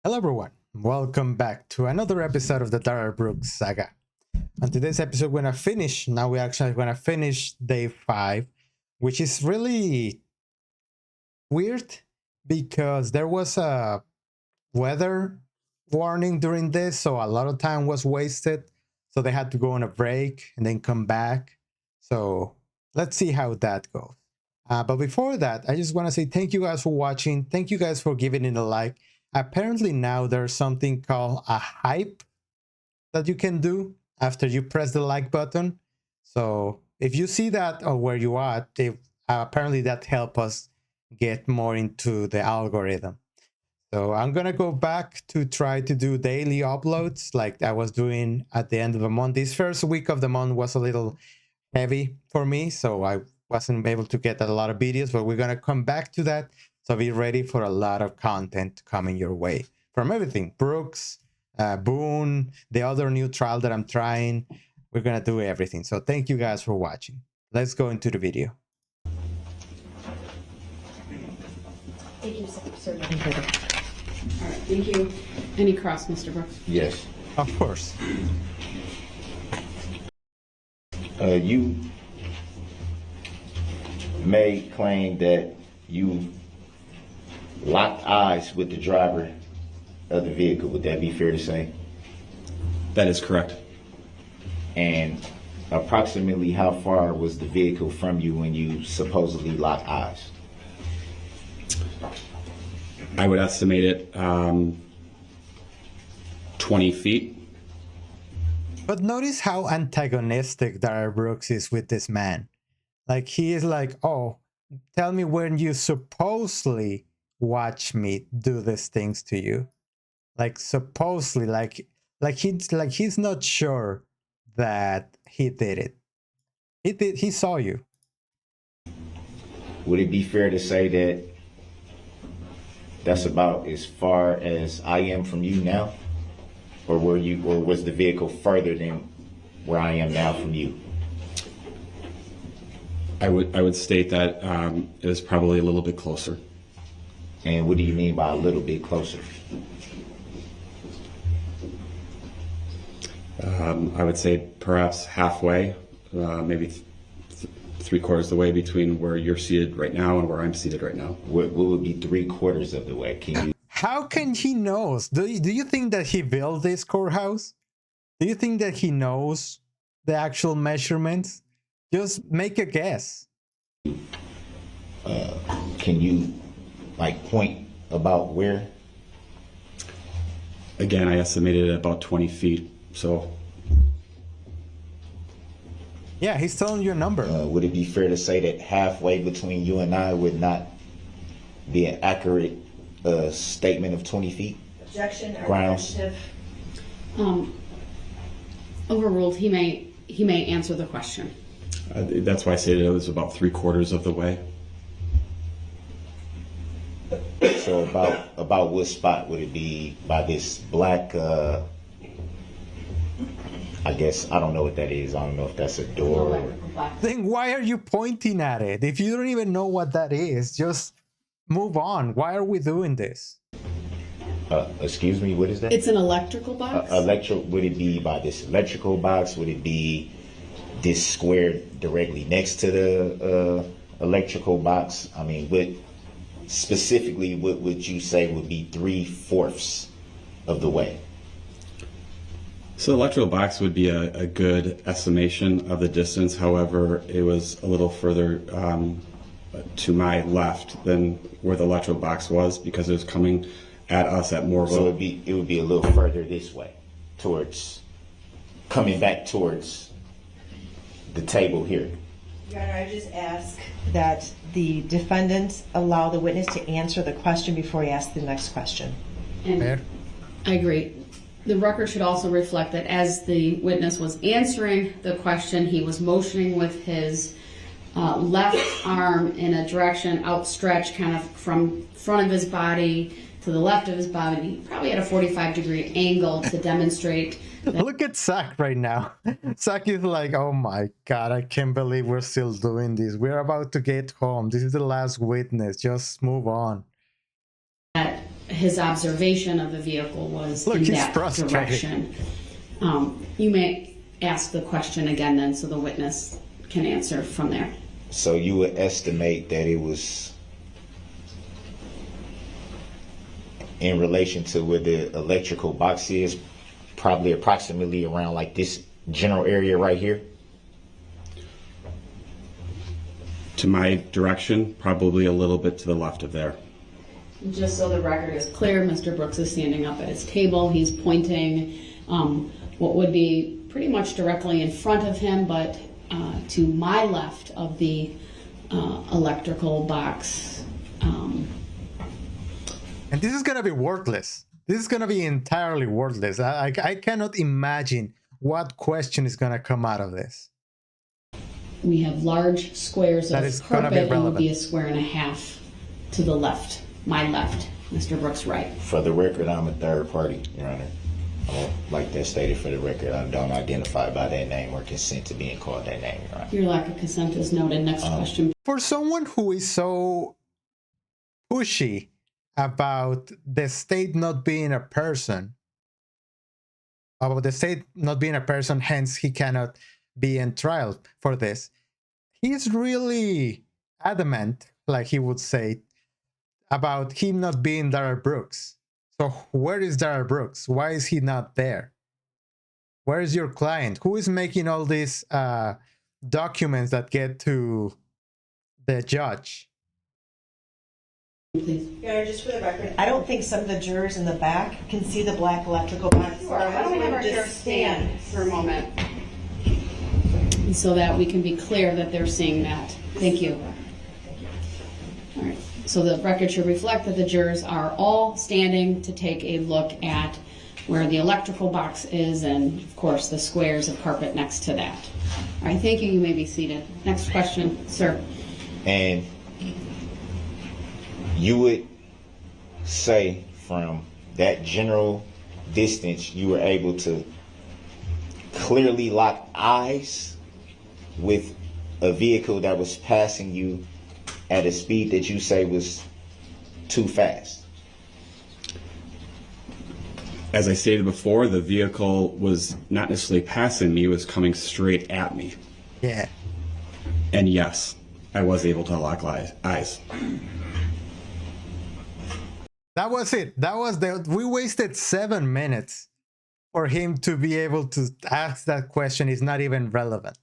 Hello everyone, welcome back to another episode of the Darrell Brooks saga. On today's episode, we're gonna finish day 5, which is really weird because there was a weather warning during this, so a lot of time was wasted. So they had to go on a break and then come back. So let's see how that goes. But before that, I just want to say thank you guys for watching. Thank you guys for giving it a like. Apparently now there's something called a hype that you can do after you press the like button. So if you see that or where you are, apparently that helps us get more into the algorithm. So I'm gonna go back to try to do daily uploads like I was doing at the end of the month. This first week of the month was a little heavy for me, so I wasn't able to get a lot of videos, but we're gonna come back to that. So be ready for a lot of content coming your way from everything. Brooks, Boone, the other new trial that I'm trying. We're gonna do everything. So thank you guys for watching. Let's go into the video. Thank you, sir. All right, thank you. Any cross, Mr. Brooks? Yes. Of course. You may claim that you locked eyes with the driver of the vehicle. Would that be fair to say? That is correct. And approximately how far was the vehicle from you when you supposedly locked eyes? I would estimate it 20 feet. But notice how antagonistic Darrell Brooks is with this man. Like he is like, oh, tell me when you supposedly watch me do these things to you. Like supposedly, like he's not sure that he did it. He saw you. Would it be fair to say that that's about as far as I am from you now? Or was the vehicle further than where I am now from you? I would state that it was probably a little bit closer. And what do you mean by a little bit closer? I would say perhaps halfway, maybe three-quarters of the way between where you're seated right now and where I'm seated right now. What would be 3/4 of the way? Can you? How can he knows? Do you think that he built this courthouse? Do you think that he knows the actual measurements? Just make a guess. Can you point about where? Again, I estimated it about 20 feet. So Yeah, he's telling you a number. Would it be fair to say that halfway between you and I would not be an accurate statement of 20 feet? Objection or Grounds. argumentative? Overruled. He may answer the question. that's why I stated it was about three-quarters of the way. So about what spot would it be? By this black? I guess I don't know what that is. I don't know if that's a door. Or... Then why are you pointing at it? If you don't even know what that is, just move on. Why are we doing this? Excuse me, what is that? It's an electrical box. Would it be by this electrical box? Would it be this square directly next to the electrical box? I mean, what would you say would be 3/4 of the way? So the electrical box would be a good estimation of the distance. However, it was a little further to my left than where the electrical box was because it was coming at us at more of So it would be a little further this way, coming back towards the table here. Your Honor, I just ask that the defendant allow the witness to answer the question before he asks the next question. And Fair. I agree. The record should also reflect that as the witness was answering the question, he was motioning with his left arm in a direction outstretched kind of from front of his body to the left of his body, probably at a 45-degree angle to demonstrate that. Look at Zach right now. Zach is like, oh my God, I can't believe we're still doing this. We're about to get home. This is the last witness. Just move on. his observation of the vehicle was Look, in he's that frustrated. direction. You may ask the question again then so the witness can answer from there. So you would estimate that it was in relation to where the electrical box is, probably approximately around like this general area right here? To my direction, probably a little bit to the left of there. Just so the record is clear, Mr. Brooks is standing up at his table. He's pointing what would be pretty much directly in front of him, but to my left of the electrical box. And this is gonna be worthless. This is gonna be entirely worthless. I cannot imagine what question is gonna come out of this. We have large squares That of is gonna be carpet and would be a relevant. square and a half to the left, my left, Mr. Brooks' right. For the record, I'm a third party, Your Honor. Like that stated for the record, I don't identify by that name or consent to being called that name, Your Honor. Your lack of consent is noted. Next question. For someone who is so pushy about the state not being a person, hence he cannot be in trial for this. He's really adamant, like he would say, about him not being Darrell Brooks. So where is Darrell Brooks? Why is he not there? Where is your client? Who is making all these documents that get to the judge? Please. Your Honor, just for the record, I don't think some of the jurors in the back can see the black electrical box. Sure. Why don't we have our jurors stand for a moment? So that we can be clear that they're seeing that. Thank you. All right. So the record should reflect that the jurors are all standing to take a look at where the electrical box is and, of course, the squares of carpet next to that. All right. Thank you. You may be seated. Next question, sir. And you would say from that general distance, you were able to clearly lock eyes with a vehicle that was passing you at a speed that you say was too fast? As I stated before, the vehicle was not necessarily passing me, it was coming straight at me. Yeah. And yes, I was able to lock eyes. That was it. We wasted 7 minutes for him to be able to ask that question. Is not even relevant.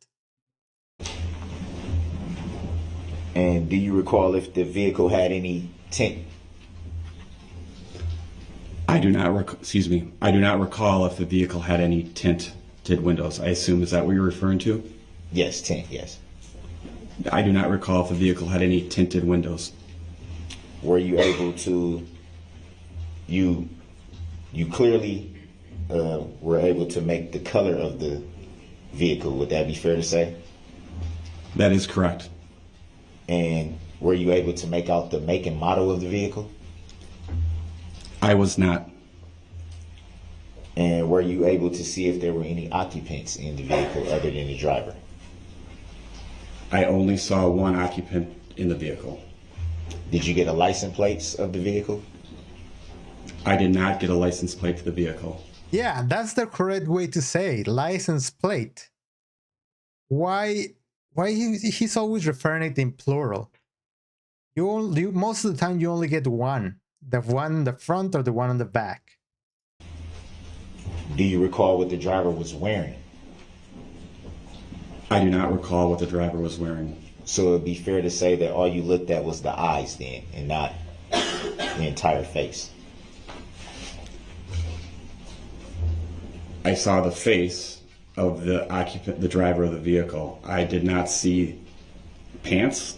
And do you recall if the vehicle had any tint? I do not recall if the vehicle had any tinted windows. I assume, is that what you're referring to? Yes, tint, yes. I do not recall if the vehicle had any tinted windows. Were you able to, you clearly were able to make the color of the vehicle, would that be fair to say? That is correct. And were you able to make out the make and model of the vehicle? I was not. And were you able to see if there were any occupants in the vehicle other than the driver? I only saw one occupant in the vehicle. Did you get a license plates of the vehicle? I did not get a license plate for the vehicle. Yeah, that's the correct way to say it. License plate. Why he's always referring it in plural? You most of the time you only get one. The one in the front or the one on the back. Do you recall what the driver was wearing? I do not recall what the driver was wearing. So it'd be fair to say that all you looked at was the eyes then, and not the entire face. I saw the face of the occupant, the driver of the vehicle. I did not see pants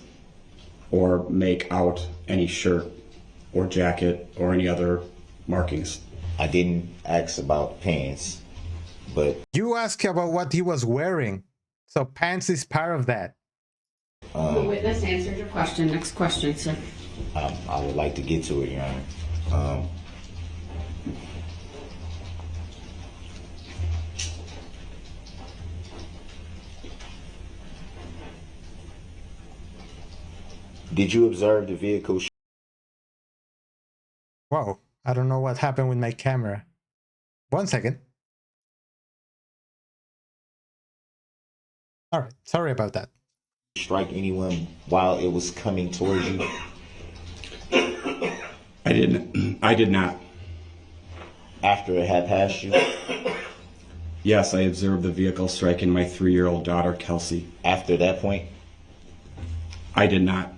or make out any shirt or jacket or any other markings. I didn't ask about pants, but You asked about what he was wearing, so pants is part of that. The witness answered your question. Next question, sir. I would like to get to it, Your Honor. Did you observe the vehicle? Whoa, I don't know what happened with my camera. 1 second. All right, sorry about that. Strike anyone while it was coming towards you? I didn't. I did not. After it had passed you? Yes, I observed the vehicle striking my 3-year-old daughter, Kelsey. After that point? I did not.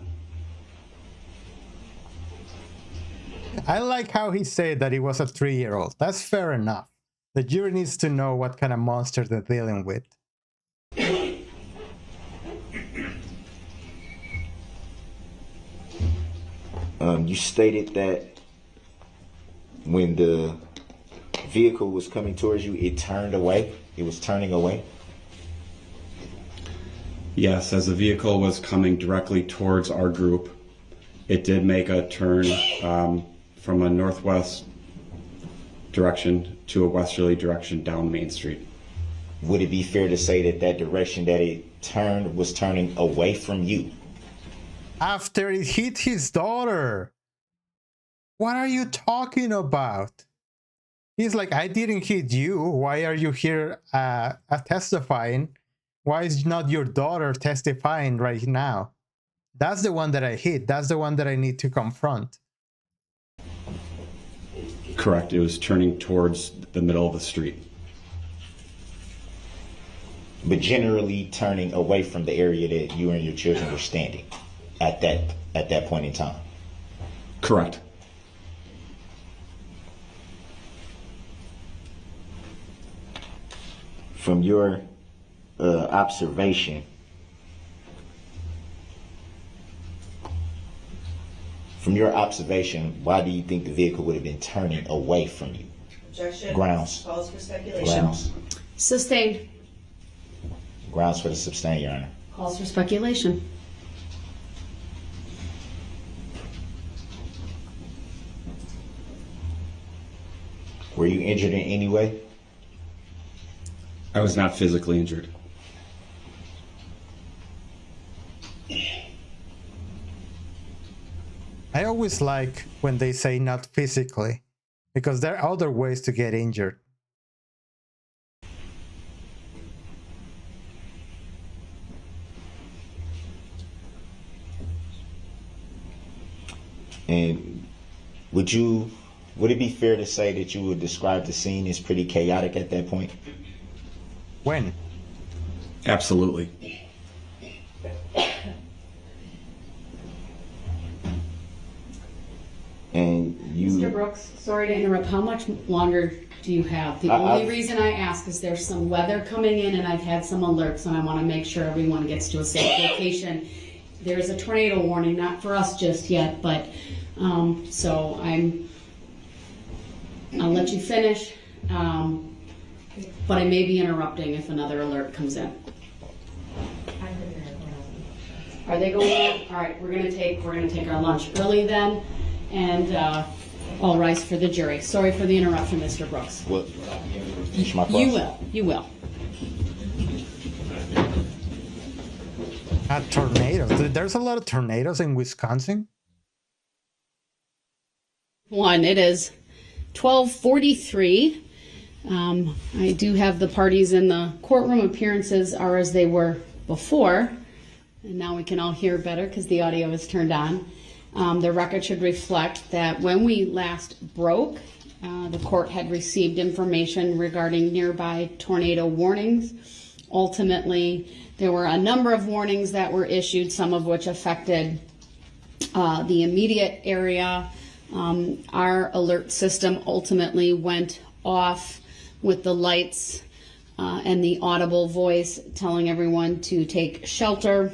I like how he said that he was a 3-year-old. That's fair enough. The jury needs to know what kind of monster they're dealing with. You stated that when the vehicle was coming towards you, it turned away. It was turning away. Yes, as the vehicle was coming directly towards our group, it did make a turn from a northwest direction to a westerly direction down Main Street. Would it be fair to say that that direction that it turned was turning away from you? After it hit his daughter. What are you talking about? He's like, I didn't hit you. Why are you here testifying? Why is not your daughter testifying right now? That's the one that I hit. That's the one that I need to confront. Correct. It was turning towards the middle of the street. But generally turning away from the area that you and your children were standing at that point in time. Correct. From your observation, why do you think the vehicle would have been turning away from you? Objection. Grounds. Calls for speculation. Grounds. Sustained. Grounds for the sustain, Your Honor. Calls for speculation. Were you injured in any way? I was not physically injured. I always like when they say not physically, because there are other ways to get injured. And would it be fair to say that you would describe the scene as pretty chaotic at that point? When? Absolutely. And Mr. Brooks, sorry to interrupt. How much longer do you have? The only reason I ask is there's some weather coming in and I've had some alerts and I want to make sure everyone gets to a safe location. There's a tornado warning, not for us just yet, but so I'll let you finish, but I may be interrupting if another alert comes in. Are they going on? All right, we're gonna take our lunch early then, and all rise for the jury. Sorry for the interruption, Mr. Brooks. Well, finish my question. You will. A tornado. There's a lot of tornadoes in Wisconsin. It is 12:43. I do have the parties in the courtroom. Appearances are as they were before. And now we can all hear better because the audio is turned on. The record should reflect that when we last broke, the court had received information regarding nearby tornado warnings. Ultimately, there were a number of warnings that were issued, some of which affected the immediate area. Our alert system ultimately went off with the lights and the audible voice telling everyone to take shelter.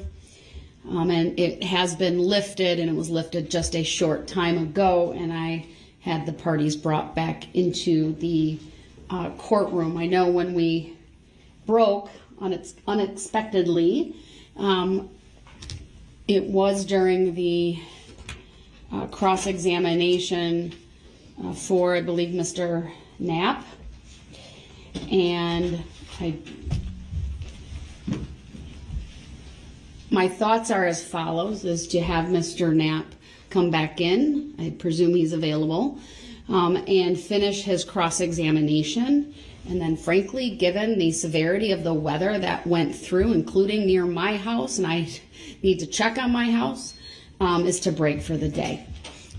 And it has been lifted, and it was lifted just a short time ago, and I had the parties brought back into the courtroom. I know when we broke unexpectedly, it was during the cross-examination for, I believe, Mr. Knapp, and my thoughts are as follows, is to have Mr. Knapp come back in. I presume he's available. and finish his cross-examination. And then frankly, given the severity of the weather that went through, including near my house, and I need to check on my house, is to break for the day.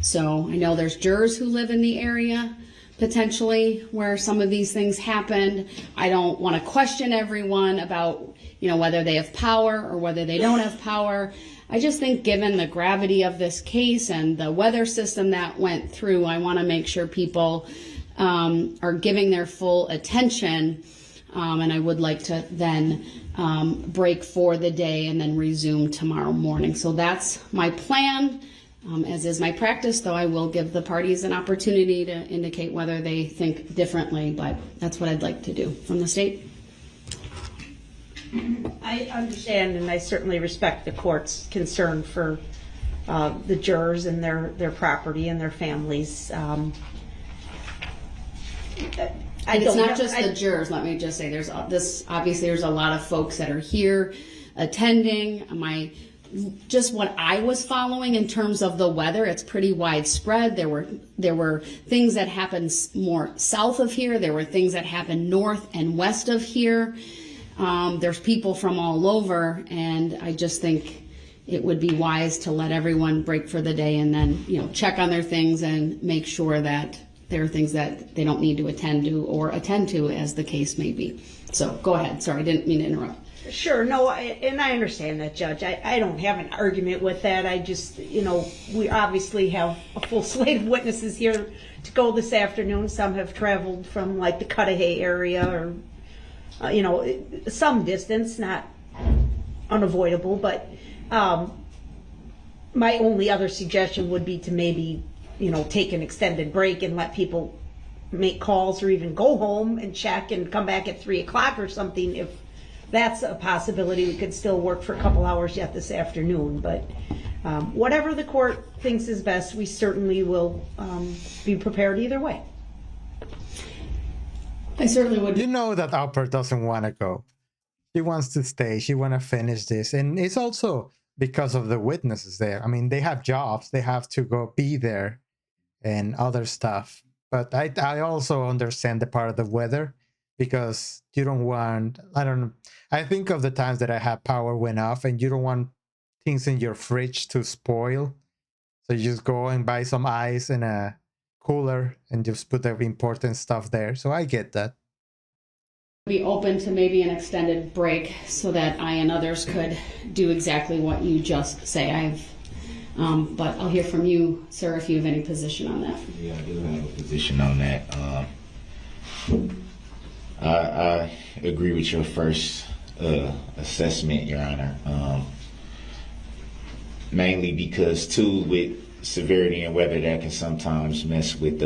So I know there's jurors who live in the area potentially where some of these things happened. I don't want to question everyone about, whether they have power or whether they don't have power. I just think given the gravity of this case and the weather system that went through, I want to make sure people are giving their full attention. And I would like to then break for the day and then resume tomorrow morning. So that's my plan. As is my practice, though I will give the parties an opportunity to indicate whether they think differently, but that's what I'd like to do. From the state? I understand, and I certainly respect the court's concern for the jurors and their property and their families. It's not just the jurors. Let me just say, there's a lot of folks that are here attending. Just what I was following in terms of the weather, it's pretty widespread. There were things that happened more south of here. There were things that happened north and west of here. There's people from all over, and I just think it would be wise to let everyone break for the day and then, check on their things and make sure that there are things that they don't need to attend to as the case may be. So go ahead. Sorry, I didn't mean to interrupt. Sure, no, and I understand that, Judge. I don't have an argument with that. I just, we obviously have a full slate of witnesses here to go this afternoon. Some have traveled from like the Cudahy area or, some distance, not unavoidable. But my only other suggestion would be to maybe, take an extended break and let people make calls or even go home and check and come back at 3 o'clock or something. If that's a possibility, we could still work for a couple hours yet this afternoon. But whatever the court thinks is best, we certainly will be prepared either way. I certainly would. You know that Alpert doesn't want to go. She wants to stay. She want to finish this. And it's also because of the witnesses there. I mean, they have jobs. They have to go be there and other stuff. But I also understand the part of the weather, because you don't want, I think of the times that I had power went off and you don't want things in your fridge to spoil. So you just go and buy some ice in a cooler and just put the important stuff there. So I get that. Be open to maybe an extended break so that I and others could do exactly what you just say. But I'll hear from you, sir, if you have any position on that. Yeah, I do have a position on that. I agree with your first assessment, Your Honor. Mainly because, too, with severity and weather, that can sometimes mess with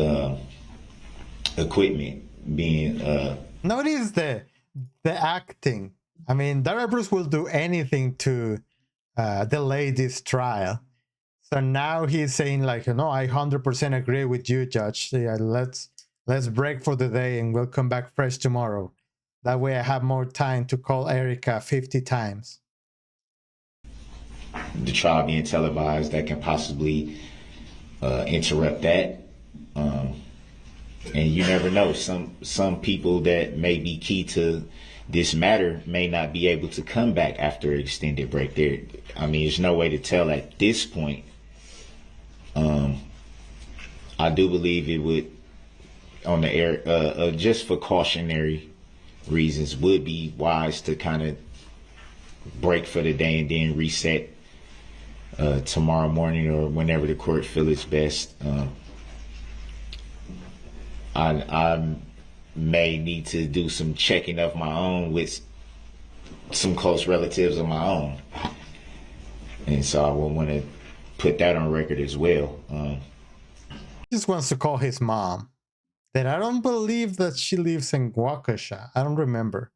equipment being. Notice the acting. I mean, Darrell Brooks will do anything to delay this trial. So now he's saying like, no, I 100% agree with you, Judge. Yeah, let's break for the day and we'll come back fresh tomorrow. That way I have more time to call Erica 50 times. The trial being televised, that can possibly interrupt that. And you never know. Some people that may be key to this matter may not be able to come back after an extended break. There's no way to tell at this point. I do believe it would, on the air, just for cautionary reasons, would be wise to kind of break for the day and then reset tomorrow morning or whenever the court feels it's best. I may need to do some checking of my own with some close relatives of my own, and so I would want to put that on record as well. He just wants to call his mom. That I don't believe that she lives in Waukesha. I don't remember.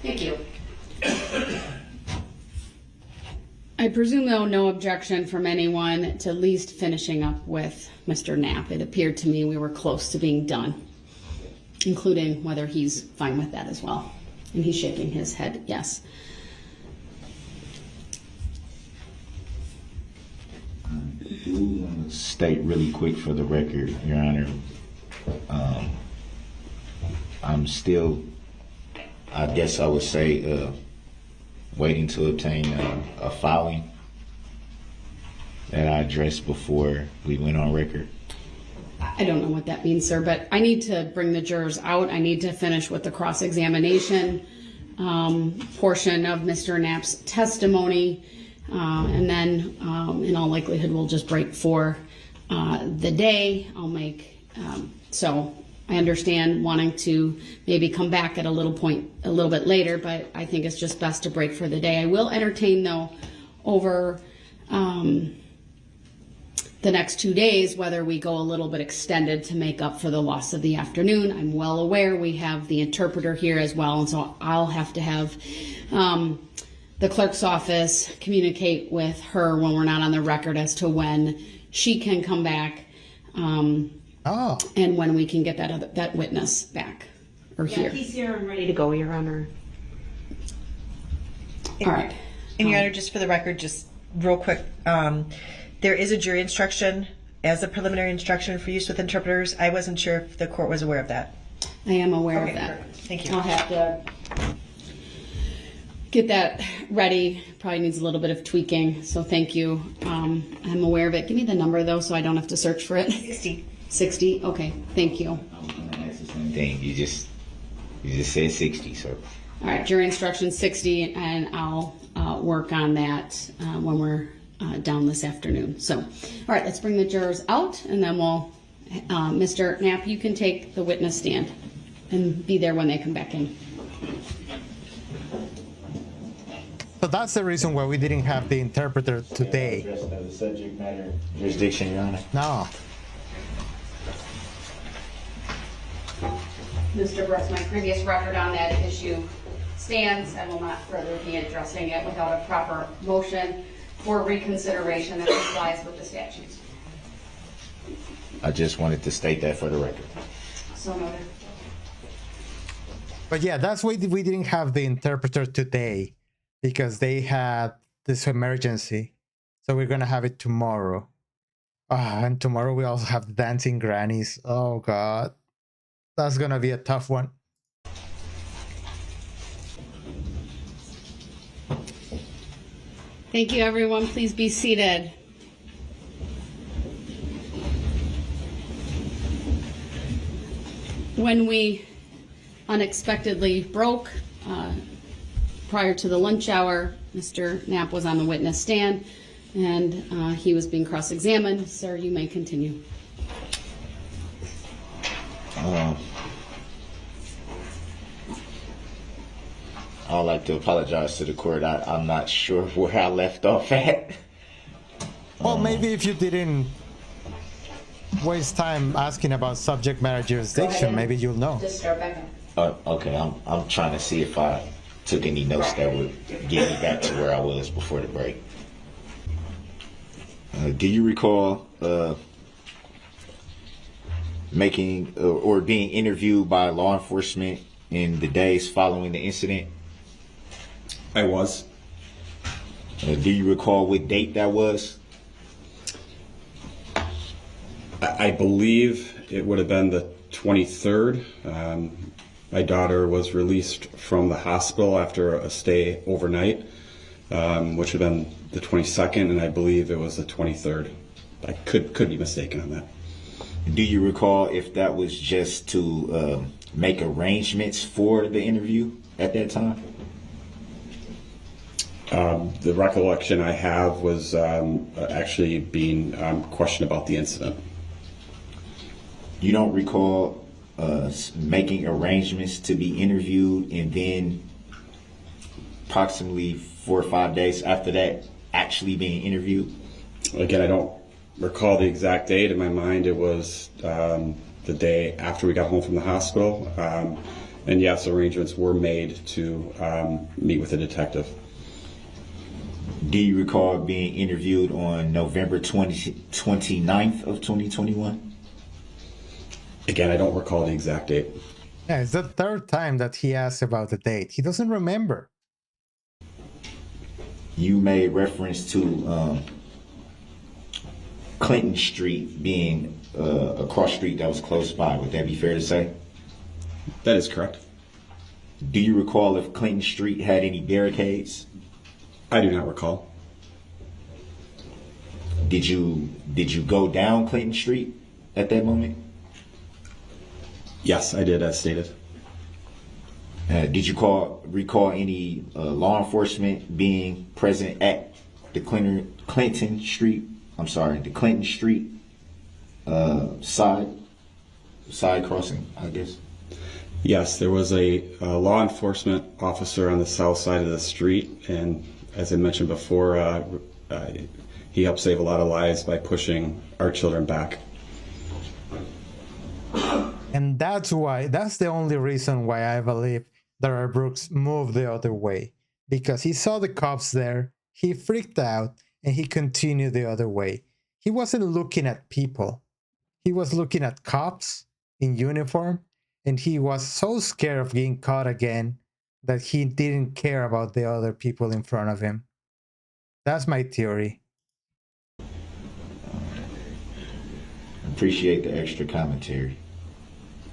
Thank you. I presume, though, no objection from anyone to at least finishing up with Mr. Knapp. It appeared to me we were close to being done, including whether he's fine with that as well. And he's shaking his head, yes. do want to state really quick for the record, Your Honor, I'm still, I guess I would say, waiting to obtain a filing that I addressed before we went on record. I don't know what that means, sir, but I need to bring the jurors out. I need to finish with the cross-examination portion of Mr. Knapp's testimony, and then in all likelihood we'll just break for the day. I'll make so I understand wanting to maybe come back at a little bit later, but I think it's just best to break for the day. I will entertain, though, over the next 2 days whether we go a little bit extended to make up for the loss of the afternoon. I'm well aware we have the interpreter here as well, and so I'll have to have the clerk's office communicate with her when we're not on the record as to when she can come back. And when we can get that witness back or here. He's here and ready to go, Your Honor. All right. And Your Honor, just for the record, just real quick, there is a jury instruction as a preliminary instruction for use with interpreters. I wasn't sure if the court was aware of that. I am aware of that. Perfect. Thank you. I'll have to get that ready. Probably needs a little bit of tweaking, so thank you. I'm aware of it. Give me the number, though, so I don't have to search for it. 60. 60? Okay, thank you. I was gonna ask the same thing. You just said 60, sir. All right, jury instruction 60, and I'll work on that when we're down this afternoon. So, all right, let's bring the jurors out, and then we'll, Mr. Knapp, you can take the witness stand and be there when they come back in. So that's the reason why we didn't have the interpreter today. Address the subject matter jurisdiction, Your Honor. No. Mr. Brooks, my previous record on that issue stands. I will not further be addressing it without a proper motion for reconsideration that complies with the statutes. I just wanted to state that for the record. So noted. But yeah, that's why we didn't have the interpreter today, because they had this emergency. So we're going to have it tomorrow. And tomorrow we also have dancing grannies. Oh, God. That's going to be a tough one. Thank you, everyone. Please be seated. When we unexpectedly broke prior to the lunch hour, Mr. Knapp was on the witness stand, and he was being cross-examined. Sir, you may continue. I'd like to apologize to the court. I'm not sure where I left off at. Well, maybe if you didn't waste time asking about subject matter jurisdiction, maybe you'll know. Just start back up. Okay, I'm trying to see if I took any notes that would get me back to where I was before the break. Do you recall making or being interviewed by law enforcement in the days following the incident? I was. Do you recall what date that was? I believe it would have been the 23rd. My daughter was released from the hospital after a stay overnight, which would have been the 22nd, and I believe it was the 23rd. I could be mistaken on that. Do you recall if that was just to make arrangements for the interview at that time? The recollection I have was actually being questioned about the incident. You don't recall making arrangements to be interviewed and then approximately 4 or 5 days after that actually being interviewed? Again, I don't recall the exact date. In my mind, it was the day after we got home from the hospital. And yes, arrangements were made to meet with a detective. Do you recall being interviewed on November 29th of 2021? Again, I don't recall the exact date. Yeah, it's the third time that he asked about the date. He doesn't remember. You made reference to Clinton Street being a cross street that was close by. Would that be fair to say? That is correct. Do you recall if Clinton Street had any barricades? I do not recall. Did you go down Clinton Street at that moment? Yes, I did, as stated. Did you recall any law enforcement being present at the Clinton Street side crossing, I guess? Yes, there was a law enforcement officer on the south side of the street, and as I mentioned before, he helped save a lot of lives by pushing our children back. And that's the only reason why I believe Darrell Brooks moved the other way. Because he saw the cops there, he freaked out, and he continued the other way. He wasn't looking at people. He was looking at cops in uniform, and he was so scared of getting caught again that he didn't care about the other people in front of him. That's my theory. Appreciate the extra commentary.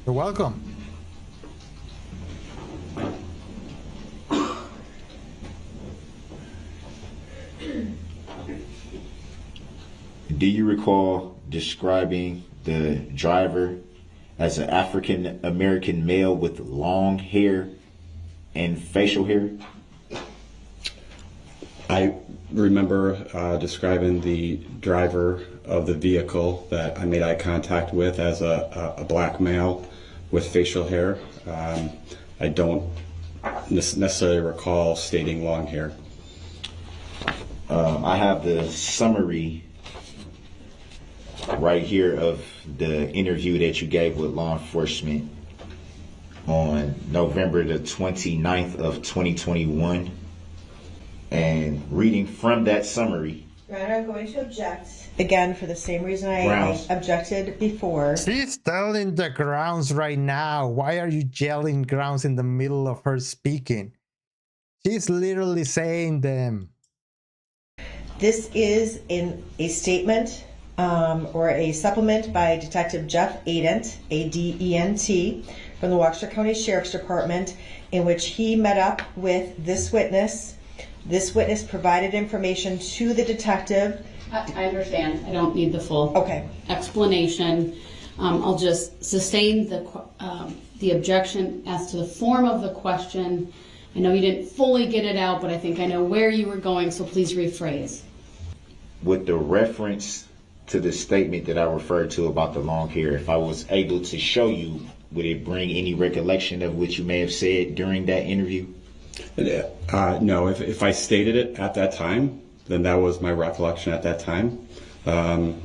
You're welcome. Do you recall describing the driver as an African American male with long hair and facial hair? I remember describing the driver of the vehicle that I made eye contact with as a black male with facial hair. I don't necessarily recall stating long hair. I have the summary right here of the interview that you gave with law enforcement on November the 29th of 2021. And reading from that summary. Your Honor, I'm going to object. Again, for the same reason I Grounds. objected before. She's telling the grounds right now. Why are you yelling grounds in the middle of her speaking? She's literally saying them. This is in a statement or a supplement by Detective Jeff Adent, A-D-E-N-T, from the Waukesha County Sheriff's Department, in which he met up with this witness. This witness provided information to the detective. I understand. I don't need the full explanation. I'll just sustain the objection as to the form of the question. I know you didn't fully get it out, but I think I know where you were going, so please rephrase. With the reference to the statement that I referred to about the long hair, if I was able to show you, would it bring any recollection of what you may have said during that interview? No, if I stated it at that time, then that was my recollection at that time. 11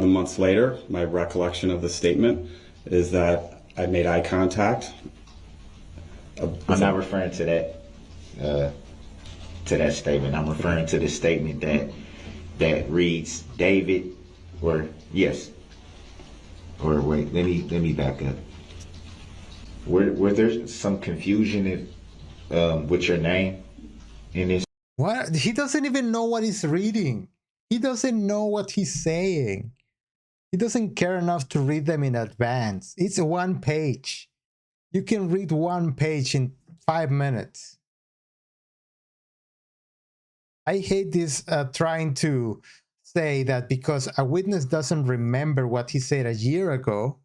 months later, my recollection of the statement is that I made eye contact. I'm not referring to that statement. I'm referring to the statement that reads David, or yes, or wait, let me back up. Were there some confusion with your name in this? What? He doesn't even know what he's reading. He doesn't know what he's saying. He doesn't care enough to read them in advance. It's one page. You can read one page in 5 minutes. I hate this trying to say that because a witness doesn't remember what he said a year ago,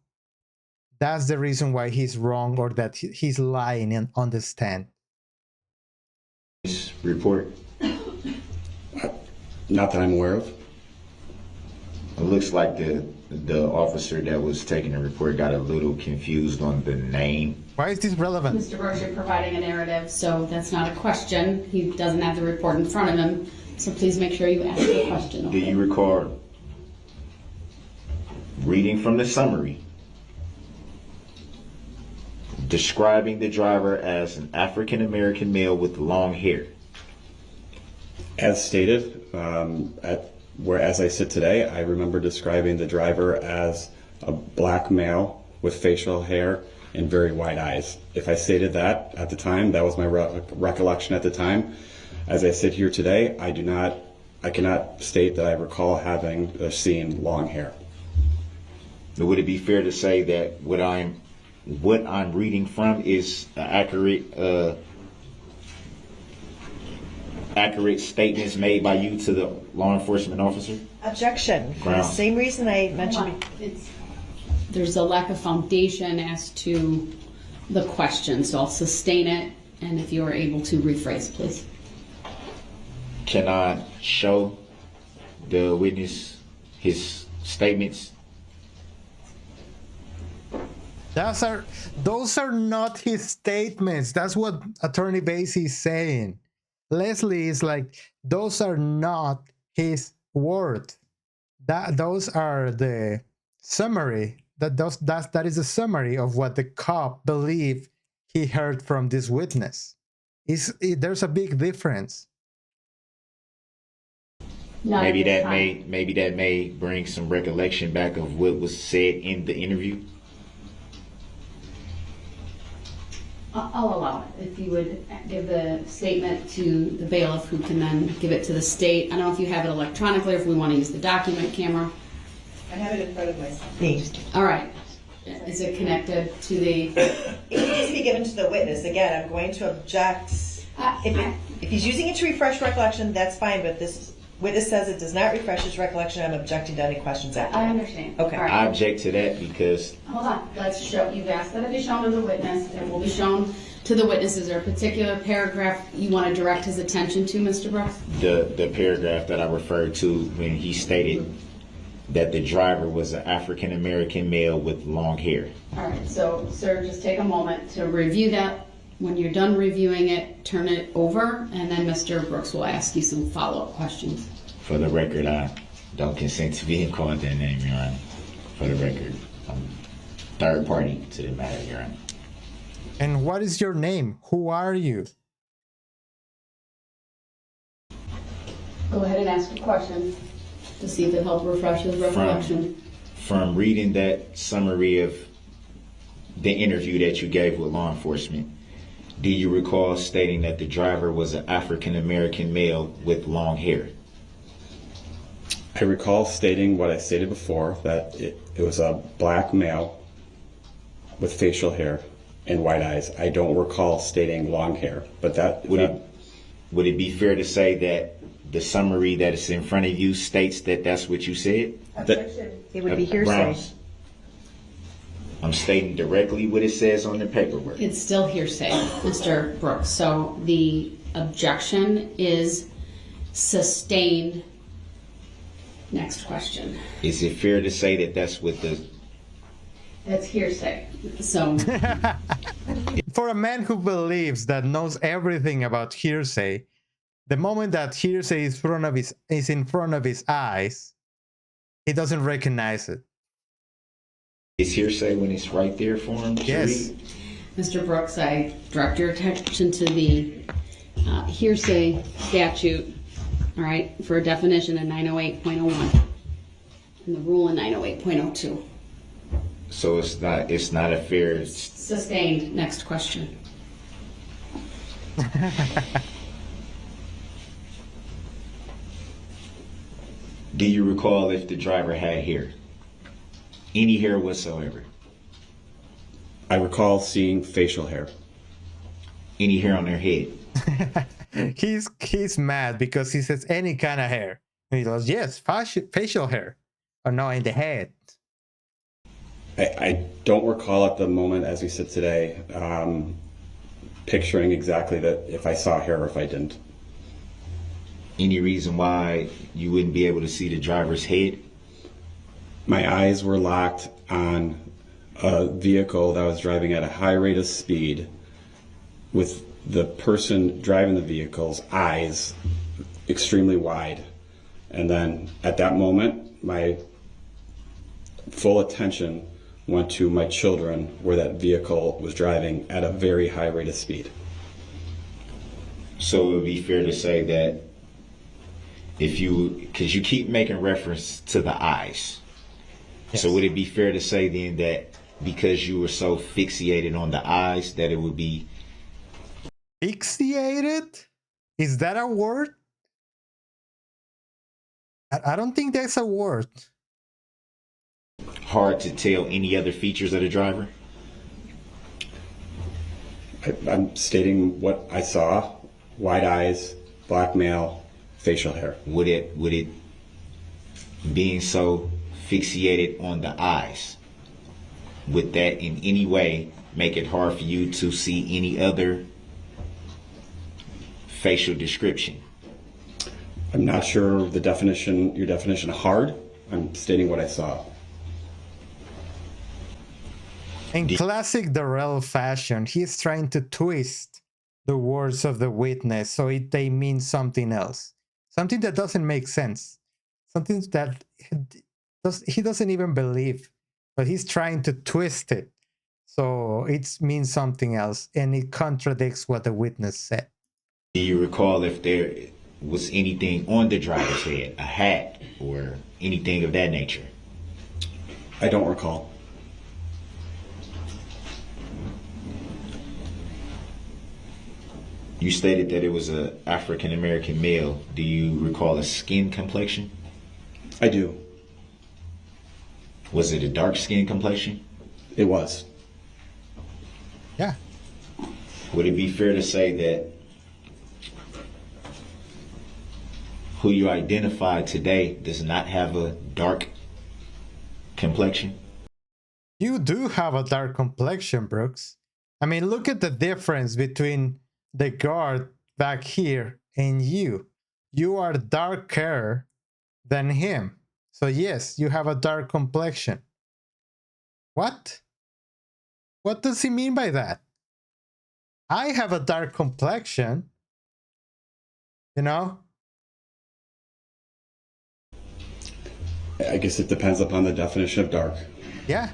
that's the reason why he's wrong or that he's lying on the stand. This report? Not that I'm aware of. It looks like the officer that was taking the report got a little confused on the name. Why is this relevant? Mr. Roche, you're providing a narrative, so that's not a question. He doesn't have the report in front of him, so please make sure you ask the question. Do you recall reading from the summary, describing the driver as an African American male with long hair? As stated, as I sit today, I remember describing the driver as a black male with facial hair and very wide eyes. If I stated that at the time, that was my recollection at the time. As I sit here today, I I cannot state that I recall having or seeing long hair. But would it be fair to say that what I'm reading from is accurate statements made by you to the law enforcement officer? Objection. For the Grounds. same reason I mentioned. There's a lack of foundation as to the question, so I'll sustain it, and if you are able to rephrase, please. Can I show the witness his statements? Those are not his statements. That's what Attorney Basie is saying. Leslie is like, those are not his words. Those are the summary. That is a summary of what the cop believed he heard from this witness. There's a big difference. Maybe that may bring some recollection back of what was said in the interview. I'll allow it. If you would give the statement to the bailiff, who can then give it to the state. I don't know if you have it electronically or if we want to use the document camera. I have it in front of myself. All right. Is it connected to the... It needs to be given to the witness. Again, I'm going to object. If he's using it to refresh recollection, that's fine, but this witness says it does not refresh his recollection. I'm objecting to any questions after I that. understand. Okay. All right. I object to that because Hold on. Let's show. You've asked that it be shown to the witness. It will be shown to the witness. Is there a particular paragraph you want to direct his attention to, Mr. Brooks? the paragraph that I referred to when he stated that the driver was an African American male with long hair. All right. So, sir, just take a moment to review that. When you're done reviewing it, turn it over, and then Mr. Brooks will ask you some follow-up questions. For the record, I don't consent to being called that name, Your Honor. For the record, I'm third party to the matter, Your Honor. And what is your name? Who are you? Go ahead and ask a question to see if it helped refresh his recollection. From reading that summary of the interview that you gave with law enforcement, do you recall stating that the driver was an African American male with long hair? I recall stating what I stated before, that it was a black male with facial hair and white eyes. I don't recall stating long hair, but Would it be fair to say that the summary that is in front of you states that that's what you said? It would be hearsay. Grounds. I'm stating directly what it says on the paperwork. It's still hearsay, Mr. Brooks. So the objection is sustained. Next question. Is it fair to say that that's what the... It's hearsay. So For a man who believes that knows everything about hearsay, the moment that hearsay is in front of his eyes, he doesn't recognize it. Is hearsay when it's right there for him? Yes. Mr. Brooks, I direct your attention to the hearsay statute, all right, for a definition in 908.01 and the rule in 908.02. So it's not a fair... Sustained. Next question. Do you recall if the driver had hair? Any hair whatsoever? I recall seeing facial hair. Any hair on their head? He's mad because he says any kind of hair. And he goes, yes, facial hair. Or no, in the head. I don't recall at the moment, as we sit today, picturing exactly that if I saw hair or if I didn't. Any reason why you wouldn't be able to see the driver's head? My eyes were locked on a vehicle that was driving at a high rate of speed with the person driving the vehicle's eyes extremely wide. And then at that moment, my full attention went to my children where that vehicle was driving at a very high rate of speed. So it would be fair to say that because you keep making reference to the eyes. Yes. So would it be fair to say then that because you were so fixated on the eyes that it would be... Fixated? Is that a word? I don't think there's a word. Hard to tell any other features of the driver? I'm stating what I saw: wide eyes, black male, facial hair. Would it being so fixated on the eyes, would that in any way make it hard for you to see any other facial description? I'm not sure your definition of hard. I'm stating what I saw. In classic Darrell fashion, he's trying to twist the words of the witness so they mean something else. Something that doesn't make sense. Something that he doesn't even believe, but he's trying to twist it so it means something else, and it contradicts what the witness said. Do you recall if there was anything on the driver's head, a hat or anything of that nature? I don't recall. You stated that it was an African American male. Do you recall a skin complexion? I do. Was it a dark skin complexion? It was. Yeah. Would it be fair to say that who you identified today does not have a dark complexion? You do have a dark complexion, Brooks. I mean, look at the difference between the guard back here and you. You are darker than him. So yes, you have a dark complexion. What? What does he mean by that? I have a dark complexion. You know? I guess it depends upon the definition of dark. Yeah.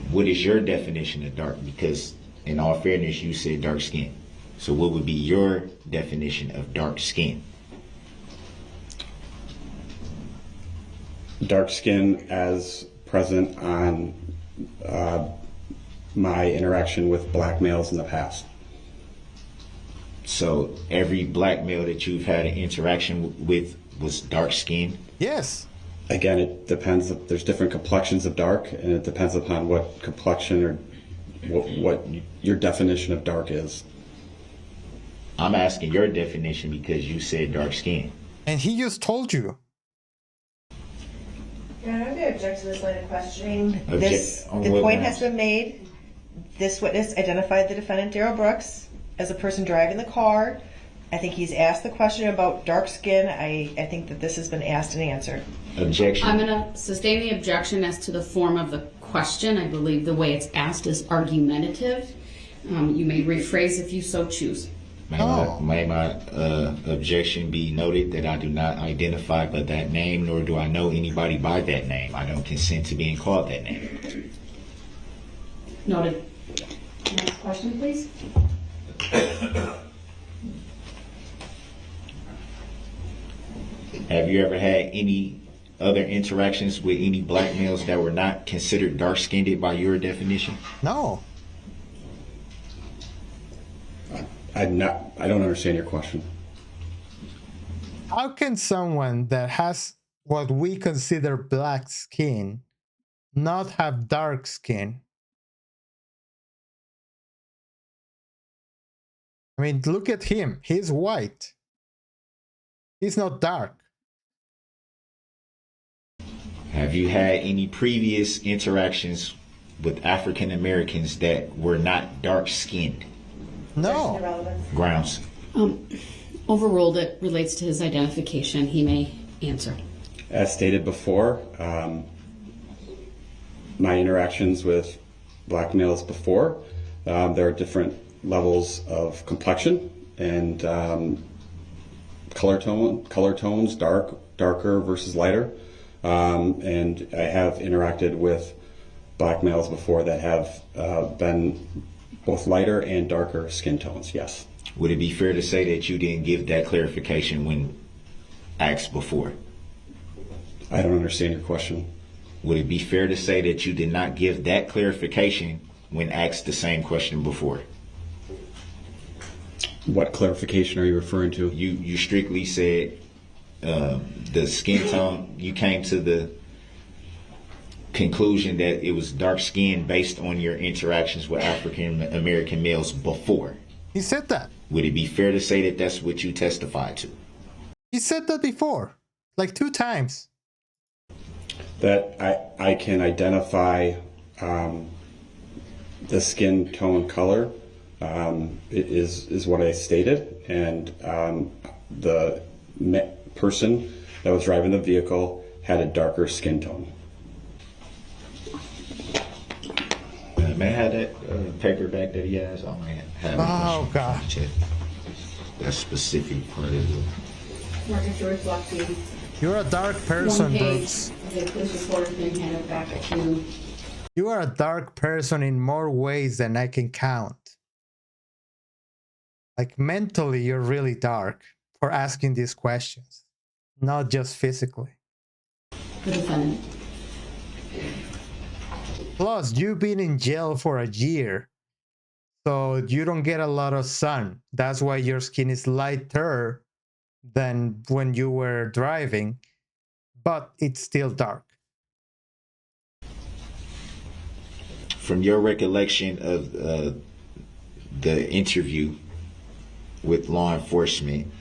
What is your definition of dark? Because in all fairness, you said dark skin. So what would be your definition of dark skin? Dark skin as present on my interaction with black males in the past. So every black male that you've had an interaction with was dark skinned? Yes. Again, it depends. There's different complexions of dark, and it depends upon what complexion or what your definition of dark is. I'm asking your definition because you said dark skin. And he just told you. Yeah, I'm going to object to this line of questioning. On The what point grounds? has been made. This witness identified the defendant, Darrell Brooks, as a person driving the car. I think he's asked the question about dark skin. I think that this has been asked and answered. Objection. I'm going to sustain the objection as to the form of the question. I believe the way it's asked is argumentative. You may rephrase if you so choose. May my objection be noted that I do not identify by that name, nor do I know anybody by that name. I don't consent to being called that name. Noted. Next question, please. Have you ever had any other interactions with any black males that were not considered dark-skinned by your definition? No. I don't understand your question. How can someone that has what we consider black skin not have dark skin? I mean, look at him. He's white. He's not dark. Have you had any previous interactions with African Americans that were not dark-skinned? No. Irrelevant. Grounds. Overruled. It relates to his identification. He may answer. As stated before, my interactions with black males before, there are different levels of complexion and color tones, darker versus lighter. And I have interacted with black males before that have been both lighter and darker skin tones, yes. Would it be fair to say that you didn't give that clarification when asked before? I don't understand your question. Would it be fair to say that you did not give that clarification when asked the same question before? What clarification are you referring to? You strictly said the skin tone, you came to the conclusion that it was dark skin based on your interactions with African American males before. He said that. Would it be fair to say that that's what you testified to? He said that before, like 2 times. That I can identify the skin tone color is what I stated, and the person that was driving the vehicle had a darker skin tone. May I have that paperback that he has? I may have it. Oh, God. Check that specific part of it. Margaret George Lockheed. You're a dark person, One page. Brooks. The police report has been handed back to. You are a dark person in more ways than I can count. Like mentally, you're really dark for asking these questions, not just physically. The defendant. Plus, you've been in jail for a year, so you don't get a lot of sun. That's why your skin is lighter than when you were driving, but it's still dark. From your recollection of the interview with law enforcement,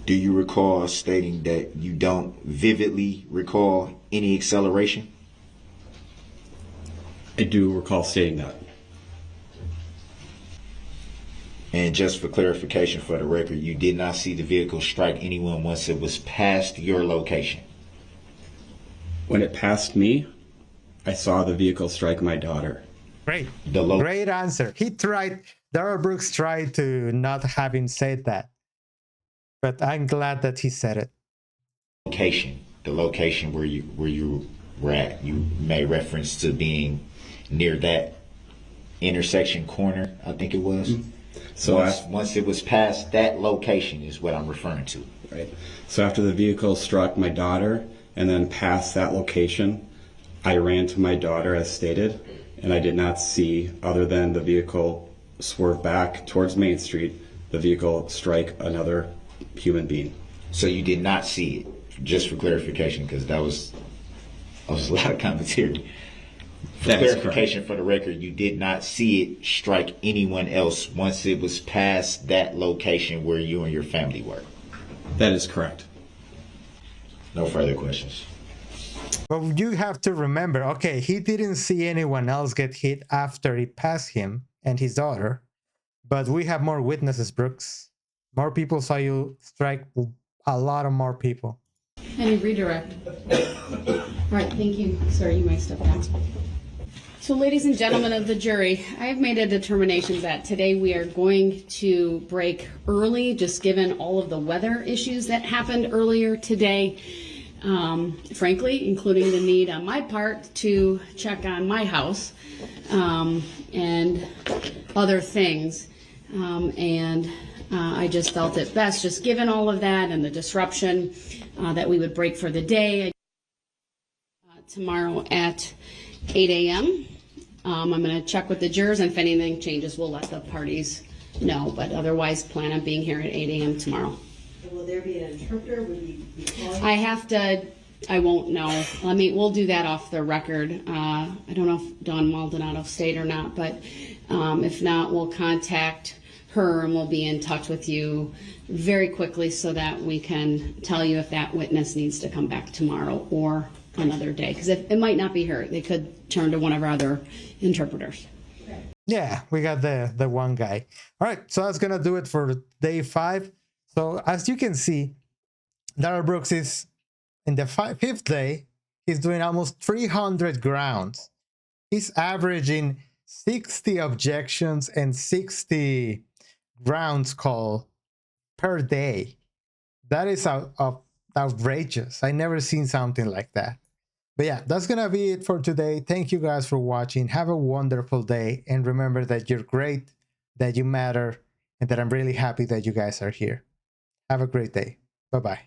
do you recall stating that you don't vividly recall any acceleration? I do recall stating that. And just for clarification for the record, you did not see the vehicle strike anyone once it was past your location. When it passed me, I saw the vehicle strike my daughter. Great. The Great answer. Darrell Brooks tried to not have him say that, but I'm glad that he said it. the location where you were at, you made reference to being near that intersection corner, I think it was. Mm-hmm. So once it was past that location is what I'm referring to. Right. So after the vehicle struck my daughter and then past that location, I ran to my daughter as stated, and I did not see, other than the vehicle swerve back towards Main Street, the vehicle strike another human being. So you did not see it, just for clarification, because that was a lot of commentary. For clarification for the record, you did not see it strike anyone else once it was past that location where you and your family were. That is correct. No further questions. But you have to remember, okay, he didn't see anyone else get hit after it passed him and his daughter, but we have more witnesses, Brooks. More people saw you strike a lot of more people. Any redirect. All right, thank you, sir. You may step back. So, ladies and gentlemen of the jury, I have made a determination that today we are going to break early, just given all of the weather issues that happened earlier today. Frankly, including the need on my part to check on my house and other things. I just felt it best, just given all of that and the disruption, that we would break for the day. Tomorrow at 8 a.m. I'm going to check with the jurors, and if anything changes, we'll let the parties know. But otherwise, plan on being here at 8 a.m. tomorrow. Will there be an interpreter? Would we be calling? I won't know. We'll do that off the record. I don't know if Dawn Maldonado stayed or not, but if not, we'll contact her and we'll be in touch with you very quickly so that we can tell you if that witness needs to come back tomorrow or another day, because it might not be her. They could turn to one of our other interpreters. Yeah, we got the one guy. All right, so that's gonna do it for day 5. So as you can see, Darrell Brooks is in the 5th day. He's doing almost 300 grounds. He's averaging 60 objections and 60 grounds call per day. That is outrageous. I never seen something like that. But yeah, that's gonna be it for today. Thank you guys for watching. Have a wonderful day, and remember that you're great, that you matter, and that I'm really happy that you guys are here. Have a great day. Bye-bye.